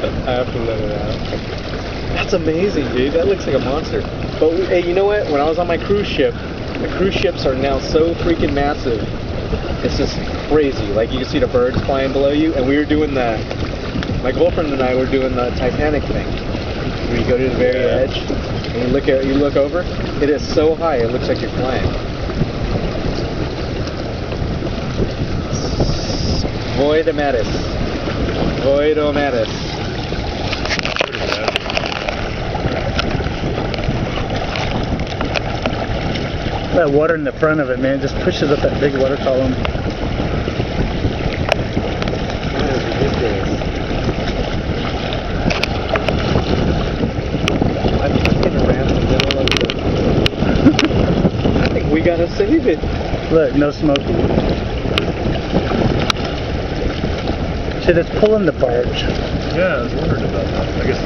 I have to let it out. That's amazing, dude. That looks like a monster. But hey, you know what? When I was on my cruise ship, the cruise ships are now so freaking massive. It's just crazy. Like you can see the birds flying below you, and we were doing the. My girlfriend and I were doing the Titanic thing. Where you go to the very edge, and you look over. It is so high, it looks like you're flying. Voidomatis. Voidomatis. That water in the front of it, man, just pushes up that big water column. That is ridiculous. I think it's gonna ramp in the middle of the... I think we gotta save it. Look, no smoking. Shit, it's pulling the barge. Yeah, I was wondering about that. I guess